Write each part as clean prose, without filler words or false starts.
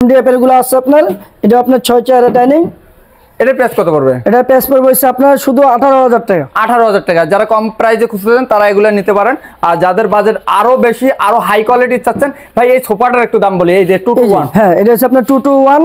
MDF এর গুলো আছে আপনার, এটা আপনার 6 চেয়ারের ডাইনিং। এটা প্রাইস কত পড়বে? এটা প্রাইস পড়বে হচ্ছে আপনার শুধু 18000 টাকা। 18000 টাকা। যারা কম প্রাইসে খুঁজতেছেন তারা এগুলো নিতে পারেন। আর যাদের বাজেট আরো বেশি, আরো হাই কোয়ালিটি চাচ্ছেন, ভাই এই সোফাটার একটু দাম বলি। এই যে 2 to 1, হ্যাঁ এটা হচ্ছে আপনার 2 to 1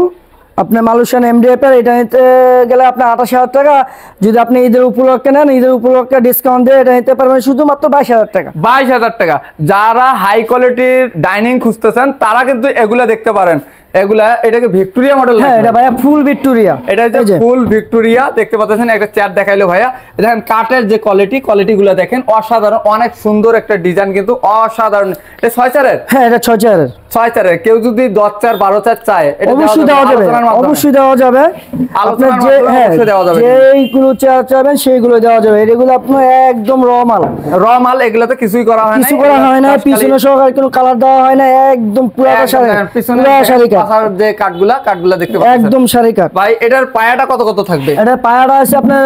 আপনার মালয়েশিয়ান এমডিএফ এর। এটা নিতে গেলে আপনার 28000 টাকা। যদি আপনি ঈদের উপলক্ষে নেন, ঈদের উপলক্ষে ডিসকাউন্ট দিয়ে এটা নিতে পারবেন শুধুমাত্র 22000 টাকা। 22000 টাকা। যারা হাই কোয়ালিটির ডাইনিং খুঁজতেছেন তারা কিন্তু এগুলা দেখতে পারেন। এগুলা এটাকে ভিক্টোরিয়া মডেল। হ্যাঁ এটা ভাইয়া ফুল ভিক্টোরিয়া। এটা হচ্ছে ফুল ভিক্টোরিয়া। দেখতে পাচ্ছেন একটা চেয়ার দেখাইলো ভাইয়া। দেখেন কাঠের যে কোয়ালিটি গুলো দেখেন অসাধারণ, অনেক সুন্দর একটা ডিজাইন, কিন্তু অসাধারণ। এটা 6 চেয়ারের। হ্যাঁ এটা 6 চেয়ারের। 6 চেয়ারের। কেউ যদি 10 চেয়ার 12 চেয়ার চায় এটা অবশ্যই দেওয়া যাবে, অবশ্যই দেওয়া যাবে। আপনার যে যেইগুলো চেয়ার চাবেন সেইগুলো দেওয়া যাবে। এগুলো আপনার একদম র মাল। এগুলোতে কিছুই করা হয় না, কিছু করা হয় না। পিছনে সহকারে কোনো কালার দেওয়া হয় না, একদম পুরাটা শাড়ি কাঠ। যে কাঠগুলা দেখতে পাচ্ছেন একদম শাড়ি কাঠ। ভাই এটার পায়াটা কত থাকবে? এটা পায়াটা আছে আপনার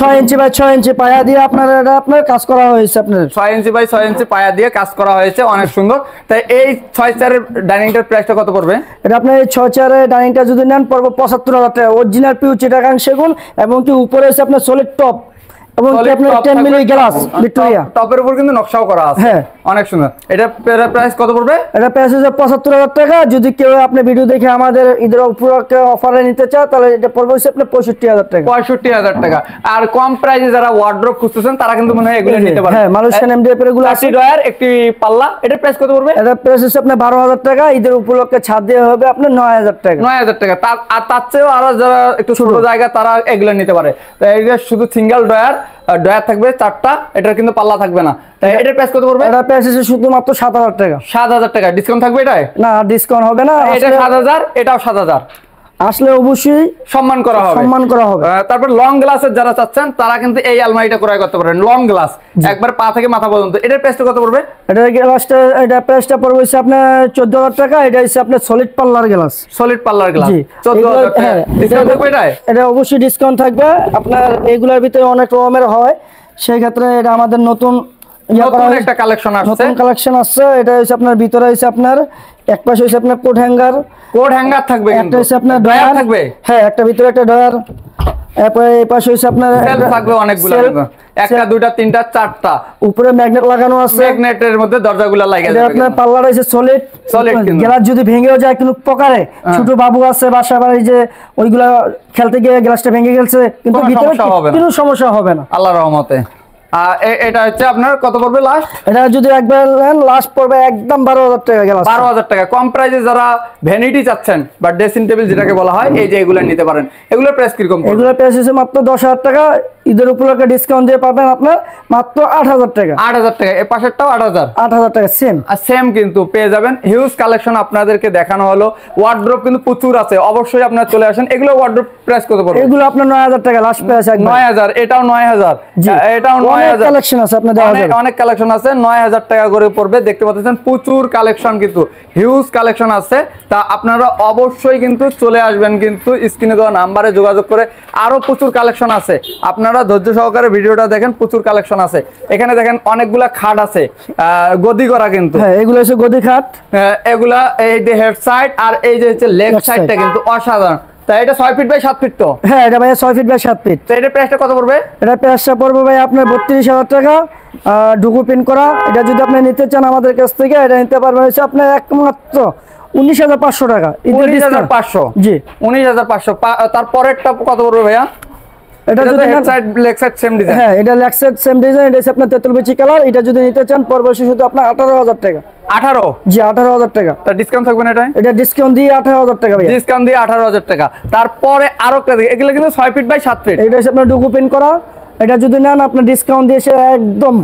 6 ইঞ্চি বাই 6 ইঞ্চি পায়া দিয়ে আপনার এটা আপনার কাজ করা হয়েছে। আপনার 6 ইঞ্চি বাই 6 ইঞ্চি পায়া দিয়ে কাজ করা হয়েছে, অনেক সুন্দর। তাই এই 6 চেয়ারের ডাইনিংটার প্রাইসটা কত পড়বে? এটা আপনার এই 6 চেয়ারের ডাইনিংটা যদি নেন পড়বে 75000 টাকা। অরিজিনাল পিউ চিটাগাং সেগুন, এবং কি উপরে আছে আপনার সলিড টপ, এবং আপনার 10 মিলি গ্লাস ভিক্টোরিয়া। টপের উপর কিন্তু নকশাও করা আছে। হ্যাঁ অনেক সুন্দর। এটা প্রাইস কত পড়বে? এটা প্রাইস হচ্ছে 75000 টাকা। যদি কেউ আপনি ভিডিও দেখে আমাদের ঈদের উপলক্ষে অফারে নিতে চায় তাহলে এটা পড়বে হচ্ছে আপনার 65000 টাকা। 65000 টাকা। আর কম প্রাইসে যারা ওয়ার্ড্রপ খুঁজতেছেন তারা কিন্তু মনে হয় এগুলো নিতে পারেন। হ্যাঁ মালয়েশিয়ান এমডিএফ এর গুলো আছে। ডয়ার একটি পাল্লা। এটা প্রাইস কত পড়বে? এটা প্রাইস হচ্ছে আপনার 12000 টাকা। ঈদের উপলক্ষে ছাড় দেওয়া হবে আপনার 9000 টাকা। 9000 টাকা। তার চেয়েও আরো যারা একটু ছোট জায়গা তারা এগুলো নিতে পারে। তো এটা শুধু সিঙ্গেল ডয়ার থাকবে 4টা, এটার কিন্তু পাল্লা থাকবে না। তাই এটার প্রাইস কত পড়বে? এটা প্রাইস হচ্ছে শুধুমাত্র 7000 টাকা। 7000 টাকা। ডিসকাউন্ট থাকবে এটায়? না ডিসকাউন্ট হবে না। এটা 7000, এটাও 7000। আসলে অবশ্যই সম্মান করা হবে। তারপর লং গ্লাসের যারা চাচ্ছেন তারা কিন্তু এই আলমারিটা ক্রয় করতে পারেন। লং গ্লাস একবার পা থেকে মাথা পর্যন্ত। এটার প্রাইসটা কত পড়বে? এটা প্রাইসটা পড়বে হচ্ছে আপনার 14000 টাকা। এটা হচ্ছে আপনার সলিড পাল্লার গ্লাস। 14000 টাকা। ডিসকাউন্ট থাকবে এটায়? এটা অবশ্যই ডিসকাউন্ট থাকবে। আপনার এগুলোর ভিতরে অনেক রকমের হয়, সেই ক্ষেত্রে এটা আমাদের নতুন একটা কালেকশন আসছে। এটা হচ্ছে আপনার ভিতরে হচ্ছে আপনার এক পাশে হচ্ছে আপনার কোট হ্যাঙ্গার থাকবে, একটা হচ্ছে আপনার ড্রয়ার থাকবে। হ্যাঁ একটা ভিতরে একটা ড্রয়ার, এরপরে এই পাশে হচ্ছে আপনার সেলফ থাকবে অনেকগুলো, একটা দুইটা তিনটা চারটা। উপরে ম্যাগনেট লাগানো আছে, ম্যাগনেটের মধ্যে দরজাগুলো লাগা যাবে। আপনার পাল্লাটা হচ্ছে সলিড। গ্লাস যদি ভেঙেও যায় কোনো প্রকারে, ছোট বাবু আছে বাসা বাড়ি যে ওইগুলা খেলতে গিয়ে গ্লাসটা ভেঙে গেছে, কিন্তু ভিতরে কোনো সমস্যা হবে না আল্লাহর রহমতে। এটা হচ্ছে আপনার কত পড়বে লাস্ট? এটা যদি একবার নেন লাস্ট পড়বে একদম 12000 টাকা গেল। 12000 টাকা। কম প্রাইসে যারা ভ্যানিটি চাচ্ছেন বা ড্রেসিং টেবিল যেটাকে বলা হয়, এই যে এগুলো নিতে পারেন। এগুলোর প্রাইস কিরকম? এগুলোর প্রাইস হচ্ছে মাত্র 10000 টাকা। ঈদের উপলক্ষে ডিসকাউন্ট দিয়ে পাবেন আপনার মাত্র 8000 টাকা। 8000 টাকা। এই পাশেরটাও 8000 টাকা সেম কিন্তু পেয়ে যাবেন। হিউজ কালেকশন আপনাদেরকে দেখানো হলো। ওয়ার্ড্রপ কিন্তু প্রচুর আছে, অবশ্যই আপনারা চলে আসেন। এগুলো ওয়ার্ড্রপ প্রাইস কত পড়বে? এগুলো আপনার 9000 টাকা লাস্ট প্রাইস। 9000। এটাও 9000। এটাও 9000। কালেকশন আছে আপনাদের, অনেক কালেকশন আছে। 9000 টাকা করে পড়বে। দেখতে পাচ্ছেন প্রচুর কালেকশন, কিন্তু হিউজ কালেকশন আছে। তা আপনারা অবশ্যই কিন্তু চলে আসবেন, কিন্তু স্ক্রিনে দেওয়া নাম্বারে যোগাযোগ করে। আরো প্রচুর কালেকশন আছে, আপনারা ধৈর্য সহকারে ভিডিওটা দেখেন। প্রচুর কালেকশন আছে। এখানে দেখেন অনেকগুলা খাট আছে গদি করা, কিন্তু এগুলো হচ্ছে গদি খাট। এগুলা এই যে হেড সাইড আর এই যে হচ্ছে লেগ সাইডটা কিন্তু অসাধারণ। তাই এটা 6 ফিট বাই 7 ফিট তো? হ্যাঁ এটা ভাই 6 ফিট বাই 7 ফিট। তো এটার প্রাইসটা কত পড়বে? এটা প্রাইসটা পড়বে ভাই আপনার 32000 টাকা। ঢুকু পিন করা। এটা যদি আপনি নিতে চান আমাদের কাছ থেকে, এটা নিতে পারবেন হচ্ছে আপনার একমাত্র 19500 টাকা। 19500? জি 19500। তারপরেরটা কত পড়বে ভাইয়া? এটা যদি head side leg side same design. হ্যাঁ এটা লেগ সাইড সেম ডিজাইন। এটা হচ্ছে আপনার তেতুল বিচি কালার। এটা যদি নিতে চান পড়বে শুধু আপনার 18000 টাকা। 18? জি 18000 টাকা। তার ডিসকাউন্ট থাকবে না এটা? এটা ডিসকাউন্ট দিয়ে 18000 টাকা ভাই। ডিসকাউন্ট দিয়ে 18000 টাকা। তারপরে আরো এগুলো কিন্তু 6 ফিট বাই 7 ফিট। এটা হচ্ছে আপনার ডুকু পিন করা। এটা যদি নেন আপনার ডিসকাউন্ট দিয়ে একদম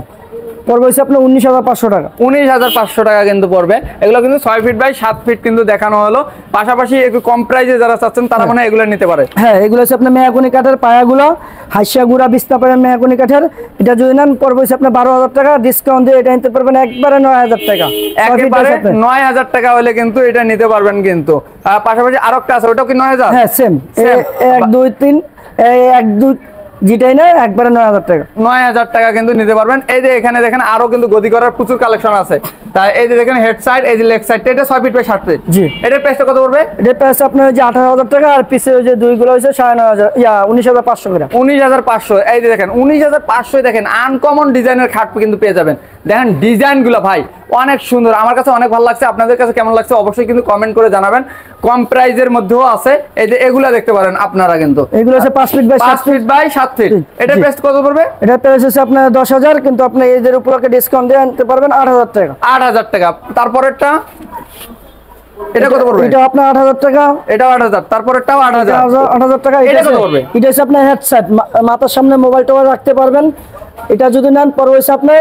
পড়বে হচ্ছে আপনার 19500 টাকা। 19500 টাকা কিন্তু পড়বে। এগুলো কিন্তু 6 ফিট বাই 7 ফিট কিন্তু দেখানো হলো। পাশাপাশি একটু কম প্রাইসে যারা চাচ্ছেন তারা মানে এগুলো নিতে পারে। হ্যাঁ এগুলো হচ্ছে আপনার মেহগনি কাঠের পায়াগুলো, হাইসা গুড়া বিস্তা পারেন মেহগনি কাঠের। এটা যদি নেন পড়বে হচ্ছে আপনার 12000 টাকা। ডিসকাউন্ট দিয়ে এটা নিতে পারবেন একবারে 9000 টাকা। একেবারে 9000 টাকা হলে কিন্তু এটা নিতে পারবেন। কিন্তু পাশাপাশি আরো একটা আছে, ওটাও কি 9000? হ্যাঁ সেম 1 2 3 1 2 যেটাই না একবারে 9000 টাকা। 9000 টাকা কিন্তু নিতে পারবেন। এই যে এখানে দেখেন আরো কিন্তু গদি করার প্রচুর কালেকশন আছে। তাই এই যে দেখেন হেড সাইড, এই যে লেগ সাইডটা, এটা 6 ফিট বাই 7 ফিট। জি। এটার প্রাইসটা কত পড়বে? এটার প্রাইস আপনার যে 18000 টাকা, আর পিছে ওই যে দুইগুলো হইছে 9500 19500 করে। 19500। এই যে দেখেন 19500 দেখেন আনকমন ডিজাইনের খাট কিন্তু পেয়ে যাবেন। দেখেন ডিজাইন গুলো ভাই অনেক সুন্দর, আমার কাছে অনেক ভালো লাগছে। আপনাদের কাছে কেমন লাগছে অবশ্যই কিন্তু কমেন্ট করে জানাবেন। কম প্রাইজের মধ্যেও আছে, এই যে এগুলা দেখতে পারেন আপনারা কিন্তু। এগুলো হচ্ছে 5 feet by 5 feet by 7 feet. এটার প্রাইস কত পড়বে? এটার প্রাইস হচ্ছে আপনার 10000, কিন্তু আপনি এদের উপলক্ষে ডিসকাউন্ট দিয়ে আনতে পারবেন 8000 টাকা। 8000 টাকা। তারপরেরটা এটা কত পড়বে? এটা আপনার 8000 টাকা। এটাও 8000। তারপরেরটাও 8000। 8000 টাকা। এটা কত পড়বে? এটা হচ্ছে আপনার হেডসেট, মাথার সামনে মোবাইল টোবাইল রাখতে পারবেন। এটা যদি নেন পরে হচ্ছে আপনার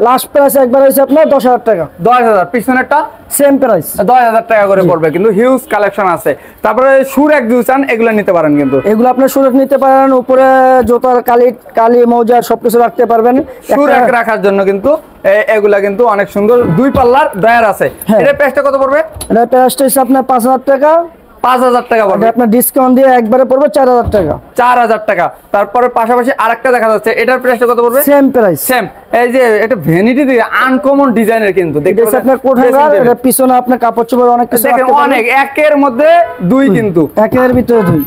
লাস্ট প্রাইস একবার হচ্ছে আপনার 10000 টাকা। 10000। পিছনেরটা সেম প্রাইস 10000 টাকা করে পড়বে, কিন্তু হিউজ কালেকশন আছে। তারপরে সুর এক দুচান এগুলো নিতে পারেন কিন্তু। এগুলো আপনার সুরত নিতে পারেন, উপরে জুতার কালি মৌজা সবকিছু রাখতে পারবেন। সুর এক রাখার জন্য কিন্তু এগুলা কিন্তু অনেক সুন্দর। 2 পাল্লার ড্রয়ার আছে। এটার প্রাইসটা কত পড়বে? এটার প্রাইসটা হচ্ছে আপনার 5000 টাকা। 5000 টাকা পড়বে। আপনার ডিসকাউন্ট দিয়ে একবারে পড়বে 4000 টাকা। 4000 টাকা। তারপরে পাশাপাশি আরেকটা দেখা যাচ্ছে, এটার প্রাইসটা কত পড়বে? Same price. সেম। এই যে এটা ভ্যানিটি দিয়ে আনকমন ডিজাইনের কিন্তু এটা হচ্ছে আপনার কোট হ্যাঙ্গার, এটা পিছনে আপনার কাপড় চোপড় অনেক কিছু দেখেন, রাখতে পারবেন। অনেক একের মধ্যে 2 কিন্তু একের ভিতরে 2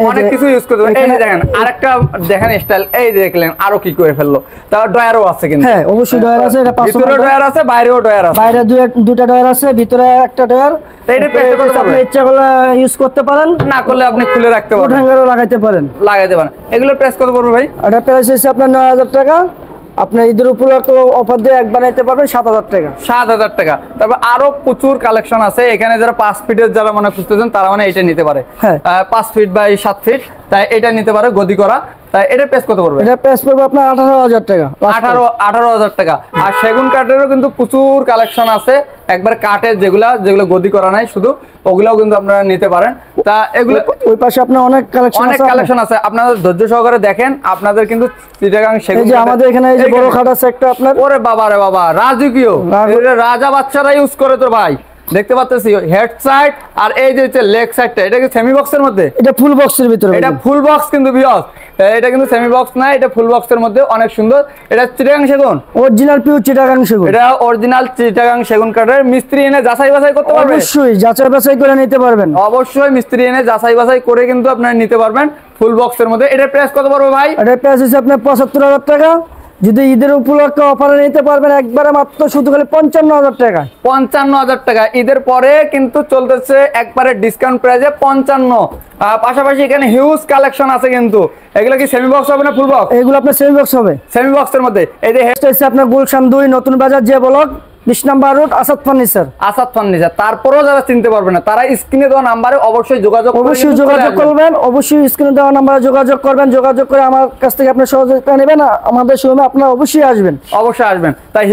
অনেক কিছু ইউজ করতে পারেন। এই যে দেখেন আরেকটা দেখেন স্টাইল, এই যে দেখলেন আরো কি করে ফেললো। তার ড্রয়ারও আছে কিন্তু। হ্যাঁ অবশ্যই ডয়ার আছে। এটা 500 ভিতরে ড্রয়ার আছে, বাইরেও ড্রয়ার আছে। বাইরে দুটা ডয়ার আছে, ভিতরে একটা ডয়ার। এইটার প্রাইসটা কত আপনি পড়বে? ইচ্ছা করলে ইউজ করতে পারেন, না করলে আপনি খুলে রাখতে কোট পারেন, হ্যাঙ্গারও লাগাইতে পারেন। লাগাইতে পারেন। এগুলোর প্রাইস কত পড়বে ভাই? এটা প্রাইস হচ্ছে আপনার 9000 টাকা। আপনি ঈদের উপলক্ষে অফার দিয়ে এক বানাইতে পারবেন 7000 টাকা। 7000 টাকা। তারপর আরো প্রচুর কালেকশন আছে এখানে। যারা 5 ফিটের যারা মানে খুঁজতেছেন তারা মানে এটা নিতে পারে। হ্যাঁ। 5 ফিট বাই 7 ফিট, তাই এটা নিতে পারে গদি করা। তাই এটার প্রাইস কত পড়বে? এটা প্রাইস পড়বে আপনার 18000 টাকা। 18000 টাকা। আর সেগুন কাঠেরও কিন্তু প্রচুর কালেকশন আছে, একবার কাঠের যেগুলা গদি করা নাই শুধু, ওগুলাও কিন্তু আপনারা নিতে পারেন। তা এগুলো ওই পাশে আপনার অনেক কালেকশন অনেক আছে। কালেকশন আছে, আপনাদের ধৈর্য সহকারে দেখেন। আপনাদের কিন্তু চিটাগাং সেগুন এই যে আমাদের এখানে এই যে বড় খাট আছে একটা আপনার। ওরে বাবা রে বাবা, রাজকীয়। এটা রাজা বাচ্চারা ইউজ করে তো ভাই, দেখতে পাচ্ছি হেড সাইড আর এই যে লেগ সাইডটা, এটা কি সেমি বক্সের মধ্যে? এটা ফুল বক্সের ভিতরে। এটা ফুল বক্স কিন্তু বিয়স, এটা কিন্তু সেমি বক্স না, এটা ফুল বক্সের মধ্যে অনেক সুন্দর। এটা চিটাগাং সেগুন, অরিজিনাল পিওর চিটাগাং সেগুন। এটা অরিজিনাল চিটাগাং সেগুন কাঠের। মিস্ত্রি এনে যাচাই বাছাই করতে পারবেন। অবশ্যই যাচাই বাছাই করে নিতে পারবেন। অবশ্যই মিস্ত্রি এনে যাচাই বাছাই করে কিন্তু আপনারা নিতে পারবেন ফুল বক্সের মধ্যে। এটার প্রাইস কত পড়বে ভাই? এটার প্রাইস হচ্ছে আপনার 75000 টাকা। যদি ঈদের উপলক্ষে অফারে নিতে পারবেন একবারে মাত্র শুধু খালি 55000 টাকা। 55000 টাকা। ঈদের পরে কিন্তু চলতেছে একবারে ডিসকাউন্ট প্রাইসে 55। পাশাপাশি এখানে হিউজ কালেকশন আছে কিন্তু। এগুলো কি সেমি বক্স হবে না ফুল বক্স? এগুলো আপনার সেমি বক্স হবে। সেমি বক্সের মধ্যে। এই যে এটা হচ্ছে আপনার গুলশান 2 নতুন বাজার যে block 20 number road, Asad furniture. Asad furniture. তারপরেও যারা চিনতে পারবে না তারা স্ক্রিনে দেওয়া নাম্বারে অবশ্যই যোগাযোগ করবেন। অবশ্যই স্ক্রিনে দেওয়া নাম্বারে যোগাযোগ করবেন। যোগাযোগ করে আমার কাছ থেকে আপনি সহযোগিতা নেবেন, আমাদের শোরুমে আপনারা অবশ্যই আসবেন। অবশ্যই আসবেন। তাই